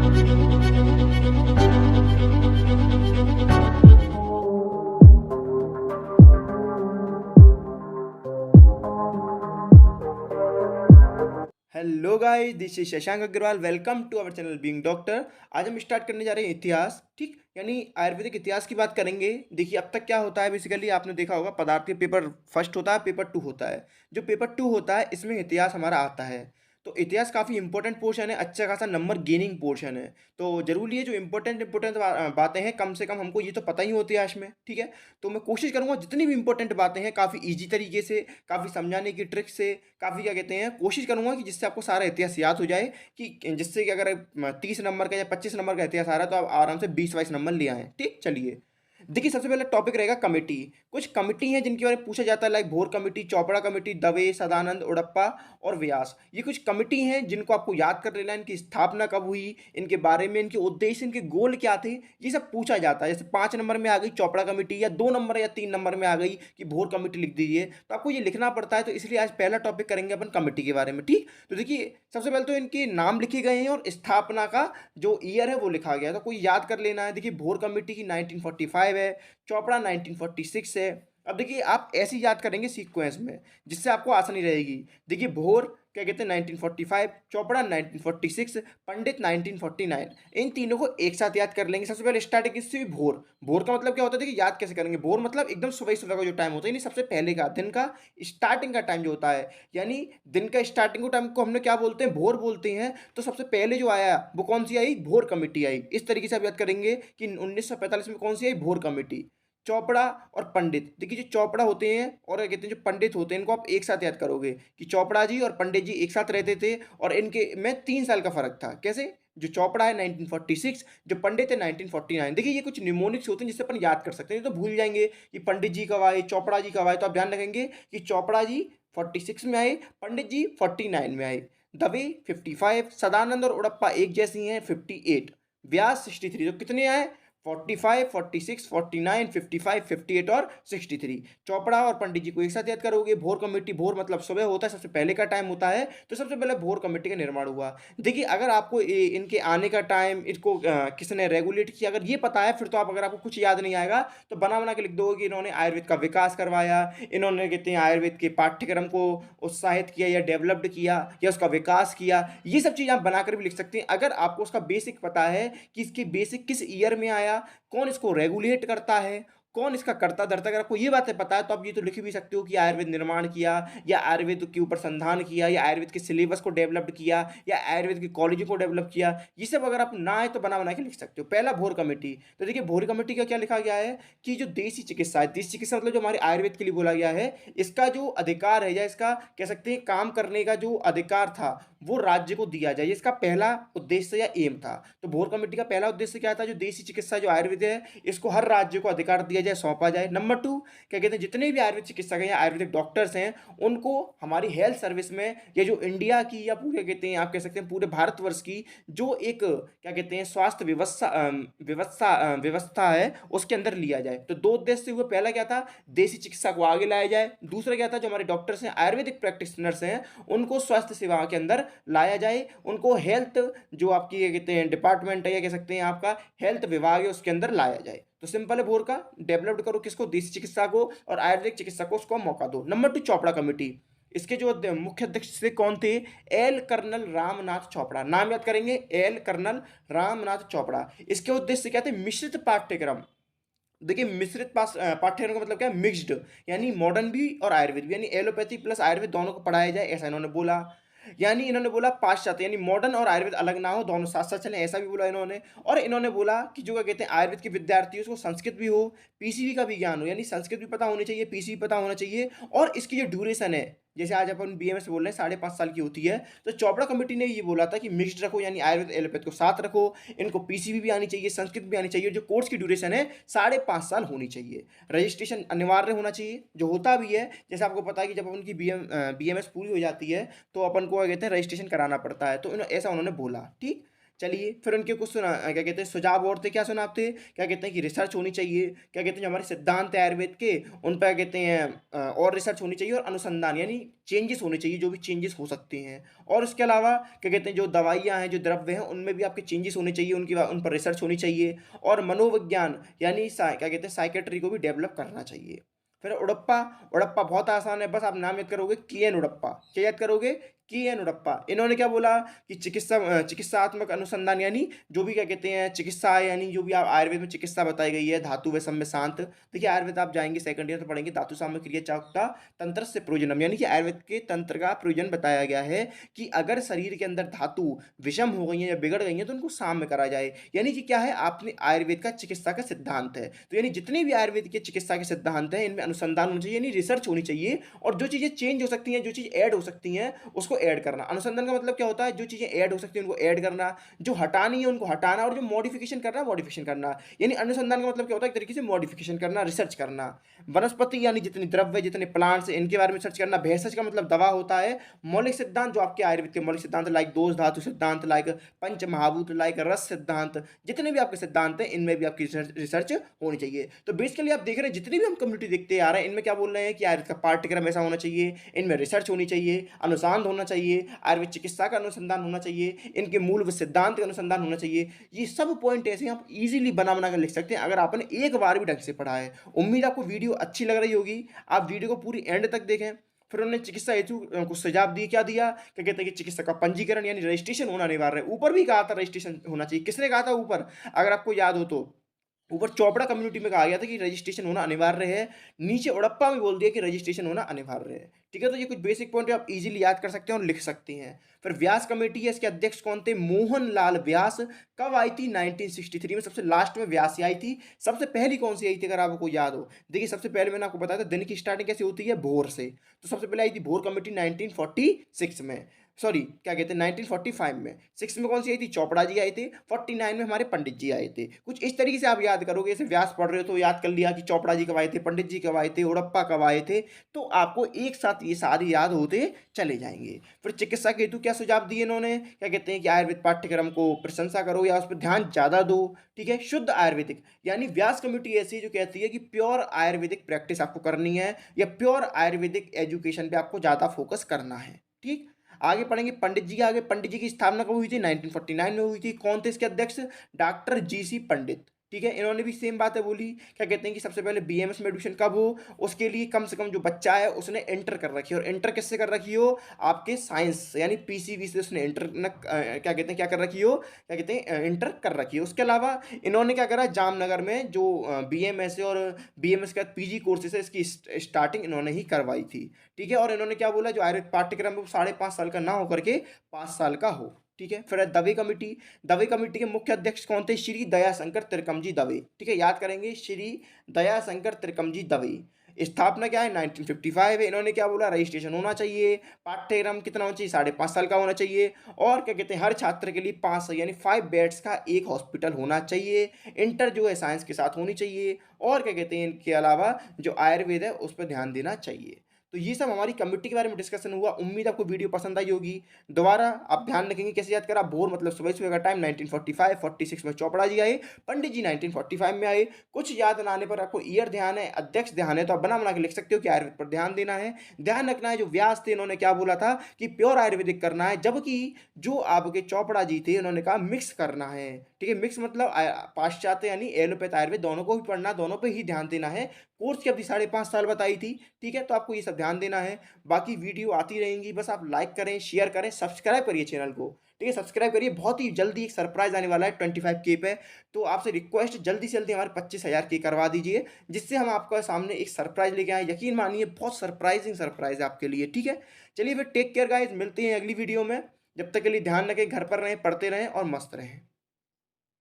Hello guys, this is Shashank Agarwal. Welcome to our channel being doctor. आज हम start करने जा रहे हैं इतिहास। ठीक, यानी आयुर्वेदिक इतिहास की बात करेंगे। देखिए, अब तक क्या होता है, बेसिकली आपने देखा होगा, पदार्थ के पेपर फर्स्ट होता है, पेपर टू होता है। जो पेपर टू होता है, इसमें इतिहास हमारा आता है। तो इतिहास काफ़ी इंपॉर्टेंट पोर्शन है, अच्छा खासा नंबर गेनिंग पोर्शन है। तो जरूरी है जो इंपॉर्टेंट बातें हैं, कम से कम हमको ये तो पता ही हो इतिहास में। ठीक है, तो मैं कोशिश करूंगा जितनी भी इंपॉर्टेंट बातें हैं काफ़ी इजी तरीके से, काफ़ी समझाने की ट्रिक से, काफ़ी क्या कहते हैं, कोशिश करूंगा कि जिससे आपको सारा इतिहास याद हो जाए। कि जिससे कि अगर 30 नंबर का या 25 नंबर का इतिहास आ रहा है तो आप आराम से 20-22 नंबर ले आएँ। ठीक, चलिए। देखिए, सबसे पहले टॉपिक रहेगा कमेटी। कुछ कमेटी हैं जिनके बारे में पूछा जाता है, लाइक भोर कमेटी, चोपड़ा कमेटी, दवे, सदानंद, उड़प्पा और व्यास। ये कुछ कमेटी हैं जिनको आपको याद कर लेना है। इनकी स्थापना कब हुई, इनके बारे में, इनके उद्देश्य, इनके गोल क्या थे, ये सब पूछा जाता है। जैसे 5 नंबर में आ गई चोपड़ा कमेटी, या 2 नंबर या 3 नंबर में आ गई कि भोर कमेटी लिख दीजिए, तो आपको ये लिखना पड़ता है। तो इसलिए आज पहला टॉपिक करेंगे अपन कमेटी के बारे में। ठीक, तो देखिए, सबसे पहले तो इनके नाम लिखे गए हैं और स्थापना का जो ईयर है वो लिखा गया है, तो कोई याद कर लेना है। देखिए, भोर कमेटी की 1945 है, चोपड़ा 1946 है। अब देखिए, आप ऐसे ही याद करेंगे सीक्वेंस में, जिससे आपको आसानी रहेगी। देखिए, भोर क्या कहते हैं 1945, चोपड़ा 1946, पंडित 1949। इन तीनों को एक साथ याद कर लेंगे। सबसे पहले स्टार्टिंग किससे हुई? भोर। भोर का मतलब क्या होता है? देखिए, याद कैसे करेंगे? भोर मतलब एकदम सुबह सुबह का जो टाइम होता है, यानी सबसे पहले का दिन का स्टार्टिंग का टाइम जो होता है, यानी दिन का स्टार्टिंग का टाइम को हमने क्या बोलते हैं? भोर बोलते हैं। तो सबसे पहले जो आया वो कौन सी आई? भोर कमेटी आई। इस तरीके से आप याद करेंगे कि 1945 में कौन सी आई? भोर कमेटी। चोपड़ा और पंडित, देखिए, जो चोपड़ा होते हैं और क्या कहते हैं जो पंडित होते हैं, इनको आप एक साथ याद करोगे कि चोपड़ा जी और पंडित जी एक साथ रहते थे, और इनके में 3 साल का फर्क था। कैसे? जो चोपड़ा है 1946, जो पंडित है 1949। देखिए, ये कुछ निमोनिक्स होते हैं जिससे अपन याद कर सकते हैं, नहीं तो भूल जाएंगे कि पंडित जी कब आए, चोपड़ा जी कब आए। तो आप ध्यान रखेंगे कि चोपड़ा जी 46 में आए, पंडित जी 49 में आए। दवे 55, सदानंद और उड़प्पा एक जैसी हैं 58, व्यास 63। तो कितने आए? 45, 46, 49, 55, 58 और 63। चोपड़ा और पंडित जी को एक साथ याद करोगे। भोर कमेटी, भोर मतलब सुबह होता है, सबसे पहले का टाइम होता है। तो सबसे पहले भोर कमेटी का निर्माण हुआ। देखिए, अगर आपको इनके आने का टाइम, इसको किसने रेगुलेट किया, अगर ये पता है, फिर तो आप, अगर आपको कुछ याद नहीं आएगा तो बना बना के लिख दोगे कि इन्होंने आयुर्वेद का विकास करवाया, इन्होंने कहते हैं आयुर्वेद के पाठ्यक्रम को उत्साहित किया या डेवलप्ड किया या उसका विकास किया। ये सब चीज़ आप बनाकर भी लिख सकते हैं, अगर आपको उसका बेसिक पता है कि इसके बेसिक किस ईयर में आया, कौन इसको रेगुलेट करता है, कौन इसका कर्ता धर्ता। अगर आपको ये बातें पता है तो आप ये तो लिख भी सकते हो कि आयुर्वेद निर्माण किया, या आयुर्वेद के ऊपर संधान किया, या आयुर्वेद के सिलेबस को डेवलप किया, या आयुर्वेद के कॉलेजों को डेवलप किया। ये सब अगर आप ना आए तो बना बना के लिख सकते हो। पहला, भोर कमेटी। तो देखिए, भोर कमेटी का क्या लिखा गया है कि जो देसी चिकित्सा है, देसी चिकित्सा मतलब जो हमारे आयुर्वेद के लिए बोला गया है, इसका जो अधिकार है, या इसका कह सकते हैं काम करने का जो अधिकार था, वो राज्य को दिया जाए। इसका पहला उद्देश्य या एम था। तो भोर कमेटी का पहला उद्देश्य क्या था? जो देसी चिकित्सा, जो आयुर्वेद है, इसको हर राज्य को अधिकार दिया जाए, सौंपा जाए। नंबर 2, क्या कहते हैं, जितने भी आयुर्वेद चिकित्सक हैं या आयुर्वेदिक डॉक्टर्स हैं, उनको हमारी हेल्थ सर्विस में, या जो इंडिया की, या पूरे कहते हैं, आप कह सकते हैं पूरे भारतवर्ष की जो एक क्या कहते हैं स्वास्थ्य व्यवस्था व्यवस्था है, उसके अंदर लिया जाए। तो दो उद्देश्य हुए। पहला क्या था? देसी चिकित्सा को आगे लाया जाए। दूसरा क्या था? जो हमारे डॉक्टर्स हैं, आयुर्वेदिक प्रैक्टिशनर्स हैं, उनको स्वास्थ्य सेवा के अंदर लाया जाए। उनको हेल्थ, जो आपकी ये कहते हैं डिपार्टमेंट है, या कह सकते हैं आपका हेल्थ विभाग है, उसके अंदर लाया जाए। तो सिंपल है, भोर का डेवलप्ड करो किसको? देसी चिकित्सा को, और आयुर्वेदिक चिकित्सा को उसको मौका दो। Number 2, Chopra committee. इसके जो मुख्य अध्यक्ष थे कौन थे? L colonel Ramnath Chopra. नाम याद करेंगे, एल कर्नल रामनाथ चोपड़ा। इसके उद्देश्य क्या थे? मिश्रित पाठ्यक्रम। देखिए, मिश्रित पाठ्यक्रम का मतलब क्या है? मिक्स्ड, यानी मॉडर्न भी और आयुर्वेद भी, यानी एलोपैथी प्लस आयुर्वेद दोनों को पढ़ाया जाए, ऐसा इन्होंने बोला। यानी इन्होंने बोला पाश्चात्य, यानी मॉडर्न और आयुर्वेद अलग ना हो, दोनों साथ साथ चलें, ऐसा भी बोला इन्होंने। और इन्होंने बोला कि जो क्या कहते हैं आयुर्वेद के विद्यार्थी उसको संस्कृत भी हो, पीसीबी का भी ज्ञान हो, यानी संस्कृत भी पता होनी चाहिए, पीसीबी पता होना चाहिए। और इसकी जो ड्यूरेशन है, जैसे आज अपन बीएमएस बोल रहे हैं, 5.5 साल की होती है। तो चोपड़ा कमेटी ने ये बोला था कि मिक्स्ड रखो, यानी आयुर्वेद एलोपैथ को साथ रखो, इनको पीसीबी भी आनी चाहिए, संस्कृत भी आनी चाहिए। जो कोर्स की ड्यूरेशन है 5.5 साल होनी चाहिए। रजिस्ट्रेशन अनिवार्य होना चाहिए, जो होता भी है। जैसे आपको पता है कि जब उनकी बीएमएस पूरी हो जाती है तो अपन को क्या कहते हैं रजिस्ट्रेशन कराना पड़ता है, तो ऐसा उन्होंने बोला। ठीक, चलिए फिर उनके कुछ क्या कहते हैं सुझाव और थे, क्या सुझाव थे, क्या कहते हैं कि रिसर्च होनी चाहिए, क्या कहते हैं जो हमारे सिद्धांत है आयुर्वेद के उन पर क्या कहते हैं और रिसर्च होनी चाहिए, और अनुसंधान यानी चेंजेस होने चाहिए, जो भी चेंजेस हो सकते हैं। और उसके अलावा क्या कहते हैं जो दवाइयाँ हैं, जो द्रव्य हैं, उनमें भी आपके चेंजेस होने चाहिए, उन पर रिसर्च होनी चाहिए। और मनोविज्ञान यानी क्या कहते हैं साइकेट्री को भी डेवलप करना चाहिए। फिर उड़प्पा, उड़प्पा बहुत आसान है, बस आप नाम याद करोगे, के एन उड़प्पा। क्या याद करोगे? के एन उड़प्पा। इन्होंने क्या बोला कि चिकित्सात्मक अनुसंधान यानी जो भी क्या कहते हैं चिकित्सा है, यानी जो भी आप आयुर्वेद में चिकित्सा बताई गई है, धातु व सम्य शांत। देखिए आयुर्वेद आप जाएंगे सेकंड ईयर तो पढ़ेंगे, धातु साम्य क्रिया चाक्ता तंत्र से प्रयोजनम, यानी कि आयुर्वेद के तंत्र का प्रयोजन बताया गया है कि अगर शरीर के अंदर धातु विषम हो गई है या बिगड़ गई है तो उनको साम्य करा जाए। यानी कि क्या है, आपने आयुर्वेद का चिकित्सा का सिद्धांत है, तो यानी जितने भी आयुर्वेद के चिकित्सा के सिद्धांत हैं इनमें अनुसंधान होना चाहिए, यानी रिसर्च होनी चाहिए। और जो चीज़ें चेंज हो सकती हैं, जो चीज़ ऐड हो सकती हैं, उसको ऐड करना। अनुसंधान का मतलब क्या होता है, जो चीज़ें ऐड हो सकती हैं उनको ऐड करना, जो हटानी है उनको हटाना, और जो मॉडिफिकेशन करना मॉडिफिकेशन करना। यानी अनुसंधान का मतलब क्या होता है, एक तरीके से मॉडिफिकेशन करना, रिसर्च करना। वनस्पति यानी जितनी द्रव्य, जितने प्लांट्स, इनके बारे में सर्च करना। भेषज का मतलब दवा होता है। मौलिक सिद्धांत जो आपके आयुर्वेद के मौलिक सिद्धांत लाइक दोष धातु सिद्धांत, लाइक पंच महाभूत, लाइक रस सिद्धांत, जितने भी आपके सिद्धांत हैं इनमें भी आपकी रिसर्च होनी चाहिए। तो बेसिकली आप देख रहे हैं जितनी भी हम कम्युनिटी देखते आ रहे हैं, इनमें क्या बोल रहे हैं कि आयुर्वेद का पाठ्यक्रम ऐसा होना चाहिए, इनमें रिसर्च होनी चाहिए, अनुसंधान होना चाहिए, आयुर्वेद चिकित्सा का अनुसंधान होना चाहिए, इनके मूल व सिद्धांत का अनुसंधान होना चाहिए। ये सब पॉइंट ऐसे आप इजीली बना बना कर लिख सकते हैं अगर आपने एक बार भी ढंग से पढ़ा है। उम्मीद आपको वीडियो अच्छी लग रही होगी, आप वीडियो को पूरी एंड तक देखें। फिर उन्होंने चिकित्सा हेतु कुछ सुझाव दिए, क्या दिया, क्या कहते हैं कि चिकित्सा का पंजीकरण यानी रजिस्ट्रेशन होना अनिवार्य है। ऊपर भी कहा था रजिस्ट्रेशन होना चाहिए, किसने कहा था ऊपर, अगर आपको याद हो तो ऊपर चोपड़ा कम्युनिटी में कहा गया था कि रजिस्ट्रेशन होना अनिवार्य है, नीचे उड़प्पा में बोल दिया कि रजिस्ट्रेशन होना अनिवार्य है। ठीक है, तो ये कुछ बेसिक पॉइंट आप इजीली याद कर सकते हैं और लिख सकते हैं। फिर व्यास कमेटी है, इसके अध्यक्ष कौन थे, मोहन लाल व्यास। कब आई थी, 1963 में, सबसे लास्ट में व्यास ही आई थी। सबसे पहली कौन सी आई थी अगर आपको याद हो, देखिए सबसे पहले मैंने आपको बताया था दिन की स्टार्टिंग कैसे होती है, भोर से। तो सबसे पहले आई थी भोर कमेटी 1946 में, सॉरी क्या कहते हैं 1945 में। 6 में कौन सी आई थी, चोपड़ा जी आए थे। 49 में हमारे पंडित जी आए थे। कुछ इस तरीके से आप याद करोगे, जैसे व्यास पढ़ रहे हो तो याद कर लिया कि चोपड़ा जी कब आए थे, पंडित जी कब आए थे, उड़प्पा कब आए थे, तो आपको एक साथ ये सारे याद होते चले जाएंगे। फिर चिकित्सा के हेतु क्या सुझाव दिए इन्होंने, क्या कहते हैं कि आयुर्वेद पाठ्यक्रम को प्रशंसा करो या उस पर ध्यान ज़्यादा दो। ठीक है, शुद्ध आयुर्वेदिक, यानी व्यास कमेटी ऐसी जो कहती है कि प्योर आयुर्वेदिक प्रैक्टिस आपको करनी है, या प्योर आयुर्वेदिक एजुकेशन पे आपको ज़्यादा फोकस करना है। ठीक, आगे पढ़ेंगे पंडित जी के। आगे पंडित जी की स्थापना कब हुई थी, 1949 में हुई थी। कौन थे इसके अध्यक्ष, डॉक्टर जीसी पंडित। ठीक है, इन्होंने भी सेम बात है बोली, क्या कहते हैं कि सबसे पहले बीएमएस में एडमिशन कब हो, उसके लिए कम से कम जो बच्चा है उसने इंटर कर रखी है, और इंटर किससे कर रखी हो, आपके साइंस यानी पीसीबी से उसने इंटर क्या कहते हैं क्या कर रखी हो, क्या कहते हैं इंटर कर रखी है। उसके अलावा इन्होंने क्या करा, जामनगर में जो बीएमएस है और बीएमएस के बाद पीजी कोर्सेज है, इसकी स्टार्टिंग इन्होंने ही करवाई थी। ठीक है, और इन्होंने क्या बोला, जो आयुर्वेद पाठ्यक्रम है वो 5.5 साल का ना होकर के 5 साल का हो। ठीक है, फिर दवे कमेटी। दवे कमेटी के मुख्य अध्यक्ष कौन थे, श्री दयाशंकर त्रिकमजी दवे। ठीक है, याद करेंगे, श्री दयाशंकर त्रिकमजी दवे। स्थापना क्या है, 1955 है। इन्होंने क्या बोला, रजिस्ट्रेशन होना चाहिए, पाठ्यक्रम कितना होना चाहिए, 5.5 साल का होना चाहिए, और क्या कहते हैं हर छात्र के लिए 5 यानी 5 बेड्स का एक हॉस्पिटल होना चाहिए, इंटर जो है साइंस के साथ होनी चाहिए, और क्या कहते हैं इनके अलावा जो आयुर्वेद है उस पर ध्यान देना चाहिए। तो ये सब हमारी कमेटी के बारे में डिस्कशन हुआ। उम्मीद आपको वीडियो पसंद आई होगी। दोबारा आप ध्यान रखेंगे कैसे याद करा, भोर मतलब सुबह सुबह का टाइम, 1945, 46 में चोपड़ा जी आए, पंडित जी 1945 में आए। कुछ याद न आने पर आपको ईयर ध्यान है, अध्यक्ष ध्यान है, तो आप बना बना के लिख सकते हो कि आयुर्वेद पर ध्यान देना है। ध्यान रखना है जो व्यास थे इन्होंने क्या बोला था कि प्योर आयुर्वेदिक करना है, जबकि जो आपके चोपड़ा जी थे उन्होंने कहा मिक्स करना है। ठीक है, मिक्स मतलब पाश्चात्य यानी एलोपैथ आयुर्वेद दोनों को भी पढ़ना, दोनों पर ही ध्यान देना है। कोर्स की अवधि 5.5 साल बताई थी। ठीक है, तो आपको ये सब ध्यान देना है। बाकी वीडियो आती रहेंगी, बस आप लाइक करें, शेयर करें, सब्सक्राइब करिए चैनल को। ठीक है, सब्सक्राइब करिए, बहुत ही जल्दी एक सरप्राइज आने वाला है 25K पे। तो आपसे रिक्वेस्ट जल्दी से जल्दी हमारे 25,000 के करवा दीजिए, जिससे हम आपके सामने एक सरप्राइज लेके आए। यकीन मानिए बहुत सरप्राइजिंग सरप्राइज है आपके लिए। ठीक है, चलिए फिर टेक केयर गाइस, मिलते हैं अगली वीडियो में। जब तक के लिए ध्यान रखें, घर पर रहें, पढ़ते रहें और मस्त रहें।